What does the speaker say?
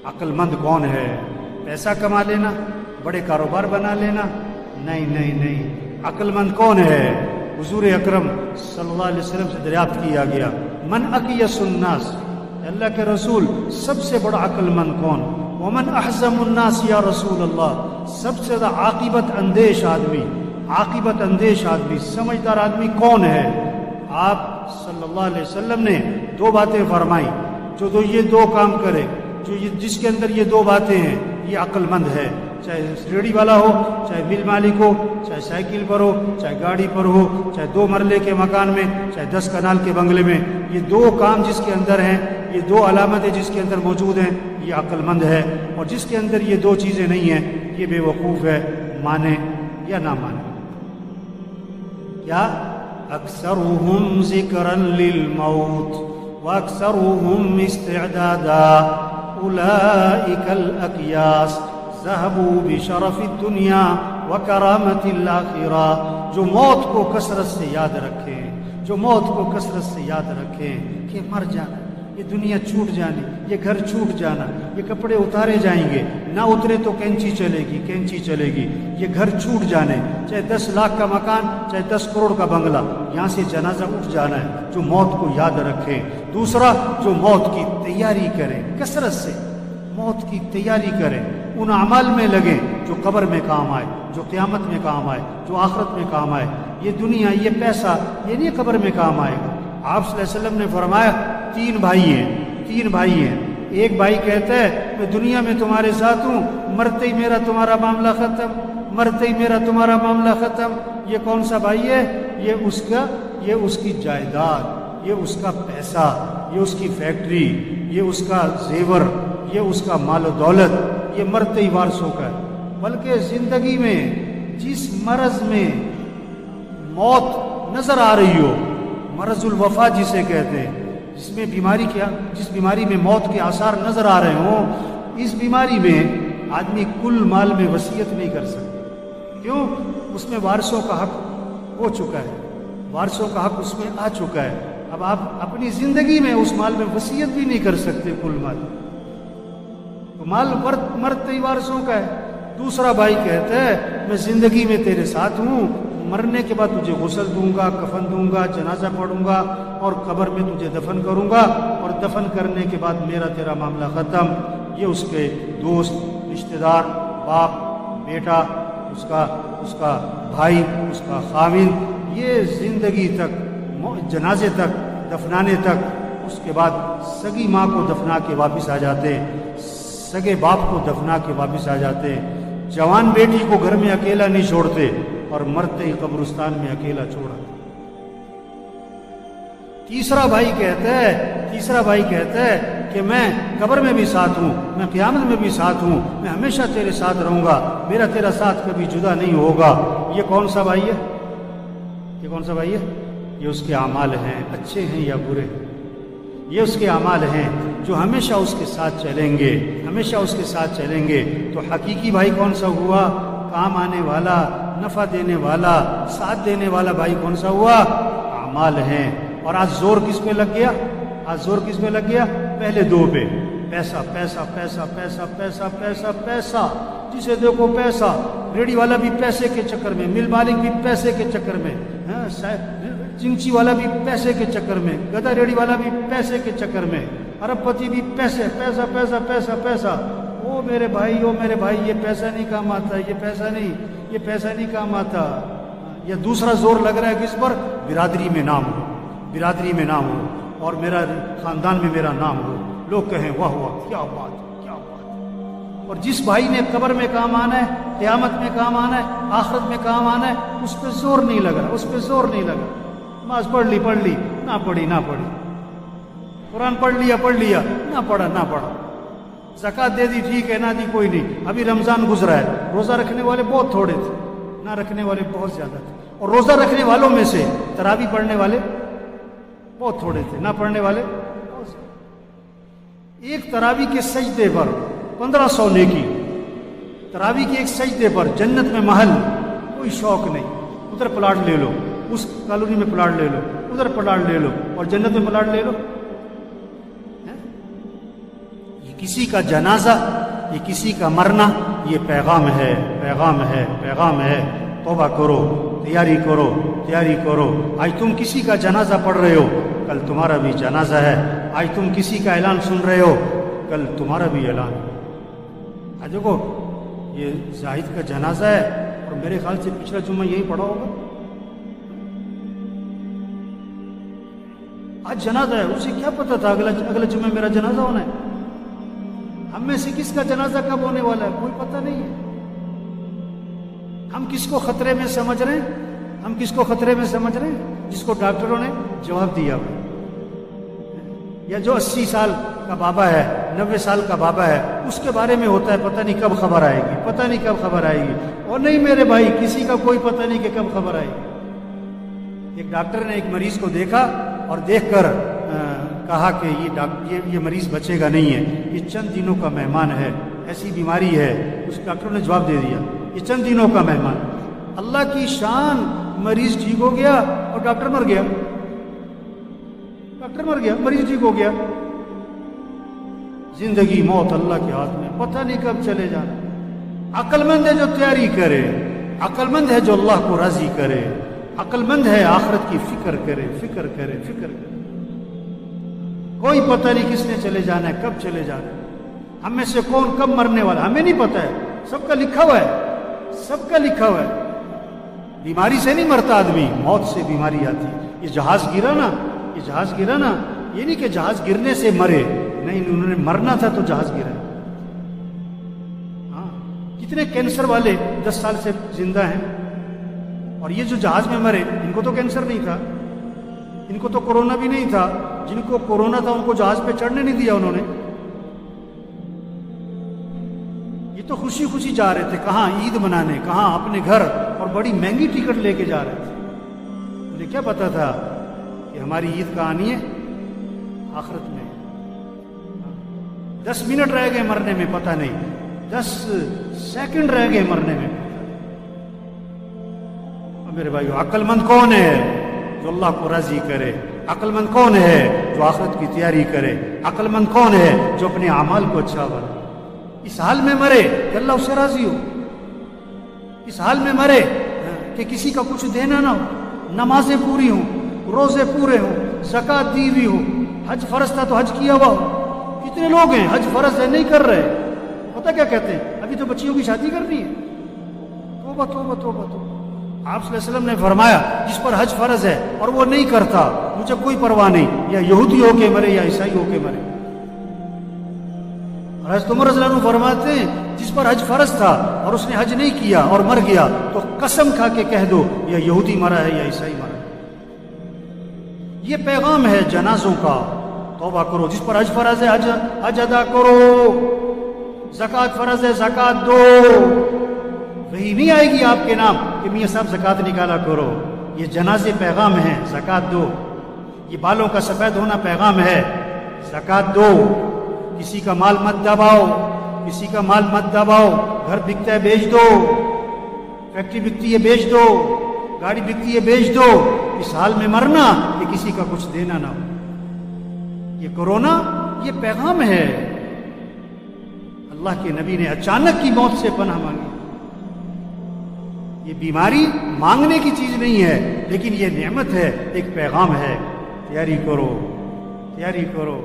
عقل مند کون ہے؟ پیسہ کما لینا، بڑے کاروبار بنا لینا؟ نہیں نہیں نہیں، عقل مند کون ہے؟ حضور اکرم صلی اللہ علیہ وسلم سے دریافت کیا گیا، من اقیس الناس، اللہ کے رسول سب سے بڑا عقل مند کون؟ ومن احزم الناس یا رسول اللہ، سب سے زیادہ عاقبت اندیش آدمی، عاقبت اندیش آدمی، سمجھدار آدمی کون ہے؟ آپ صلی اللہ علیہ وسلم نے دو باتیں فرمائی، جو تو یہ دو کام کرے، جس کے اندر یہ دو باتیں ہیں، یہ عقل مند ہے، چاہے ریڑھی والا ہو، چاہے مل مالک ہو، چاہے سائیکل پر ہو، چاہے گاڑی پر ہو، چاہے 2 مرلے کے مکان میں، چاہے 10 کنال کے بنگلے میں، یہ دو کام جس کے اندر ہیں، یہ دو علامتیں جس کے اندر موجود ہیں، یہ عقل مند ہے۔ اور جس کے اندر یہ دو چیزیں نہیں ہیں، یہ بے وقوف ہے، مانے یا نہ مانے۔ کیا؟ اکثرهم ذکرا للموت واکثرهم استعدادا اولئک الاکیاس ذهبوا بشرف الدنیا وکرامت الآخرہ، جو موت کو کثرت سے یاد رکھیں، جو موت کو کثرت سے یاد رکھیں کہ مر جانا، یہ دنیا چھوٹ جانی، یہ گھر چھوٹ جانا، یہ کپڑے اتارے جائیں گے، نہ اترے تو کینچی چلے گی، کینچی چلے گی، یہ گھر چھوٹ جانے، چاہے 10 لاکھ کا مکان، چاہے 10 کروڑ کا بنگلہ، یہاں سے جنازہ اٹھ جانا ہے، جو موت کو یاد رکھیں۔ دوسرا، جو موت کی تیاری کریں، کثرت سے موت کی تیاری کریں، ان اعمال میں لگیں جو قبر میں کام آئے، جو قیامت میں کام آئے، جو آخرت میں کام آئے۔ یہ دنیا، یہ پیسہ، یہ نہیں قبر میں کام آئے گا۔ آپ صلی اللہ علیہ وسلم نے فرمایا 3 بھائی ہیں، ایک بھائی کہتا ہے میں دنیا میں تمہارے ساتھ ہوں، مرتے ہی میرا تمہارا معاملہ ختم، مرتے ہی میرا تمہارا معاملہ ختم۔ یہ کون سا بھائی ہے؟ یہ اس کی جائیداد، یہ اس کا پیسہ، یہ اس کی فیکٹری، یہ اس کا زیور، یہ اس کا مال و دولت، یہ مرتے ہی وارثوں کا ہے۔ بلکہ زندگی میں جس مرض میں موت نظر آ رہی ہو، مرض الوفا جسے کہتے ہیں، جس بیماری میں موت کے آثار نظر آ رہے ہوں، اس بیماری میں آدمی کل مال میں وصیت نہیں کر سکتا۔ کیوں؟ اس میں وارثوں کا حق ہو چکا ہے، وارثوں کا حق اس میں آ چکا ہے۔ اب آپ اپنی زندگی میں اس مال میں وصیت بھی نہیں کر سکتے کل مال، تو مال مرتے ہی وارثوں کا ہے۔ دوسرا بھائی کہتا ہے میں زندگی میں تیرے ساتھ ہوں، مرنے کے بعد تجھے غسل دوں گا، کفن دوں گا، جنازہ پڑھوں گا، اور قبر میں تجھے دفن کروں گا، اور دفن کرنے کے بعد میرا تیرا معاملہ ختم۔ یہ اس کے دوست، رشتہ دار، باپ، بیٹا، اس کا بھائی، اس کا خاوند، یہ زندگی تک، جنازے تک، دفنانے تک، اس کے بعد سگی ماں کو دفنا کے واپس آ جاتے، سگے باپ کو دفنا کے واپس آ جاتے، جوان بیٹی کو گھر میں اکیلا نہیں چھوڑتے، اور مرتے ہی قبرستان میں اکیلا چھوڑا۔ تیسرا بھائی کہتا ہے کہ میں قبر میں بھی ساتھ ہوں، میں قیامت میں بھی ساتھ ہوں، میں ہمیشہ تیرے ساتھ رہوں گا، میرا تیرا ساتھ کبھی جدا نہیں ہوگا۔ یہ کون سا بھائی ہے؟ یہ اس کے اعمال ہیں، اچھے ہیں یا برے؟ یہ اس کے اعمال ہیں جو ہمیشہ اس کے ساتھ چلیں گے، ہمیشہ اس کے ساتھ چلیں گے۔ تو حقیقی بھائی کون سا ہوا؟ کام آنے والا، نفع دینے والا، ساتھ دینے والا بھائی کون سا ہوا؟ اعمال ہیں۔ اور آج زور کس پہ لگ گیا؟ پہلے 2 پہ، پیسہ پیسہ پیسہ پیسہ پیسہ پیسہ پیسہ، جسے دیکھو پیسہ، ریڑھی والا بھی پیسے کے چکر میں، مل مالک بھی پیسے کے چکر میں، چنچی والا بھی پیسے کے چکر میں، گدھا ریڑھی والا بھی پیسے کے چکر میں، ارب پتی بھی پیسہ پیسہ پیسہ پیسہ۔ او میرے بھائی، یہ پیسہ نہیں کام آتا، یہ پیسہ نہیں کام آتا۔ یا دوسرا زور لگ رہا ہے کس پر؟ برادری میں نام ہو، اور میرا خاندان میں میرا نام ہو، لوگ کہیں واہ واہ، کیا بات۔ اور جس بھائی نے قبر میں کام آنا ہے، قیامت میں کام آنا ہے، آخرت میں کام آنا ہے، اس پہ زور نہیں لگا، نماز پڑھ لی، نہ پڑھی، قرآن پڑھ لیا، نہ پڑھا، زکوٰۃ دے دی، ٹھیک ہے، نہ دی کوئی نہیں۔ ابھی رمضان گزرا ہے، روزہ رکھنے والے بہت تھوڑے تھے، نہ رکھنے والے بہت زیادہ تھے، اور روزہ رکھنے والوں میں سے تراویح پڑھنے والے بہت تھوڑے تھے، نہ پڑھنے والے بہت زیادہ۔ ایک تراویح کے سجدے پر 1500 نیکی، تراویح کے ایک سجدے پر جنت میں محل، کوئی شوق نہیں، ادھر پلاٹ لے لو، اس کالونی میں پلاٹ لے لو، ادھر پلاٹ لے لو، اور جنت میں پلاٹ لے لو۔ کسی کا جنازہ، یہ کسی کا مرنا، یہ پیغام ہے، پیغام ہے، پیغام ہے۔ توبہ کرو، تیاری کرو، تیاری کرو۔ آج تم کسی کا جنازہ پڑھ رہے ہو، کل تمہارا بھی جنازہ ہے۔ آج تم کسی کا اعلان سن رہے ہو، کل تمہارا بھی اعلان ہے۔ آج دیکھو یہ زاہد کا جنازہ ہے، اور میرے خیال سے پچھلا جمعہ یہی پڑھا ہوگا۔ آج جنازہ ہے، اسے کیا پتا تھا اگلے جمعہ میرا جنازہ ہونا ہے؟ ہم میں سے کس کا جنازہ کب ہونے والا ہے کوئی پتہ نہیں ہے۔ ہم کس کو خطرے میں سمجھ رہے ہیں؟ ہم کس کو خطرے میں سمجھ رہے ہیں؟ جس کو ڈاکٹروں نے جواب دیا ہوا، یا جو 80 سال کا بابا ہے، 90 سال کا بابا ہے، اس کے بارے میں ہوتا ہے پتہ نہیں کب خبر آئے گی، پتہ نہیں کب خبر آئے گی۔ اور نہیں میرے بھائی، کسی کا کوئی پتہ نہیں کہ کب خبر آئے گی۔ ایک ڈاکٹر نے ایک مریض کو دیکھا اور دیکھ کر کہا کہ یہ مریض بچے گا نہیں ہے، یہ چند دنوں کا مہمان ہے، ایسی بیماری ہے۔ اس ڈاکٹر نے جواب دے دیا یہ چند دنوں کا مہمان۔ اللہ کی شان، مریض ٹھیک ہو گیا اور ڈاکٹر مر گیا، ڈاکٹر مر گیا، مریض ٹھیک ہو گیا۔ زندگی موت اللہ کے ہاتھ میں، پتہ نہیں کب چلے جانا۔ عقل مند ہے جو تیاری کرے، عقل مند ہے جو اللہ کو راضی کرے، عقل مند ہے آخرت کی فکر کرے، فکر کرے، فکر کرے۔ کوئی پتہ نہیں کس نے چلے جانا ہے، کب چلے جانا ہے۔ ہم میں سے کون کب مرنے والا ہمیں نہیں پتہ ہے، سب کا لکھا ہوا ہے، سب کا لکھا ہوا ہے۔ بیماری سے نہیں مرتا آدمی، موت سے بیماری آتی ہے۔ یہ جہاز گرا نا، یہ جہاز گرا نا، یہ نہیں کہ جہاز گرنے سے مرے، نہیں، انہوں نے مرنا تھا تو جہاز گرا۔ ہاں، کتنے کینسر والے 10 سال سے زندہ ہیں، اور یہ جو جہاز میں مرے ان کو تو کینسر نہیں تھا، ان کو تو کورونا بھی نہیں تھا۔ جن کو کورونا تھا ان کو جہاز پہ چڑھنے نہیں دیا انہوں نے۔ یہ تو خوشی خوشی جا رہے تھے، کہاں عید منانے، کہاں اپنے گھر، اور بڑی مہنگی ٹکٹ لے کے جا رہے تھے۔ انہیں کیا پتا تھا کہ ہماری عید کہاں آنی ہے؟ آخرت میں۔ 10 منٹ رہ گئے مرنے میں، پتہ نہیں، 10 سیکنڈ رہ گئے مرنے میں۔ میرے بھائیو، عقل مند کون ہے جو اللہ کو راضی کرے؟ عقل مند کون ہے جو آخرت کی تیاری کرے؟ عقل مند کون ہے جو اپنے اعمال کو اچھا بنائے؟ اس حال میں مرے کہ اللہ اس سے راضی ہو، اس حال میں مرے کہ کسی کا کچھ دینا نہ ہو، نمازیں پوری ہوں، روزے پورے ہوں، زکوٰۃ دی ہوئی ہو، حج فرض تھا تو حج کیا ہوا ہو۔ کتنے لوگ ہیں حج فرض ہے نہیں کر رہے، پتہ کیا کہتے ہیں؟ ابھی تو بچیوں کی شادی کرنی ہے۔ توبہ توبہ توبہ توبہ۔ آپ صلی اللہ علیہ وسلم نے فرمایا جس پر حج فرض ہے اور وہ نہیں کرتا، مجھے کوئی پرواہ نہیں، یا یہودی ہو کے مرے یا عیسائی ہو کے مرے۔ حضرت عمر رضی اللہ عنہ فرماتے ہیں جس پر حج فرض تھا اور اس نے حج نہیں کیا اور مر گیا تو قسم کھا کے کہہ دو یا یہودی مرا ہے یا عیسائی مرا ہے۔ یہ پیغام ہے جنازوں کا۔ توبہ کرو، جس پر حج فرض ہے حج ادا کرو، زکوٰۃ فرض ہے زکوٰۃ دو۔ وہی نہیں آئے گی آپ کے نام کہ میاں صاحب زکوٰۃ نکالا کرو، یہ جنازے پیغام ہیں، زکوٰۃ دو۔ یہ بالوں کا سفید ہونا پیغام ہے، زکوٰۃ دو۔ کسی کا مال مت دباؤ، کسی کا مال مت دباؤ۔ گھر بکتا ہے بیچ دو، فیکٹری بکتی ہے بیچ دو، گاڑی بکتی ہے بیچ دو۔ اس حال میں مرنا کہ کسی کا کچھ دینا نہ ہو۔ یہ کورونا یہ پیغام ہے۔ اللہ کے نبی نے اچانک کی موت سے پناہ مانگی۔ یہ بیماری مانگنے کی چیز نہیں ہے، لیکن یہ نعمت ہے، ایک پیغام ہے۔ تیاری کرو، تیاری کرو۔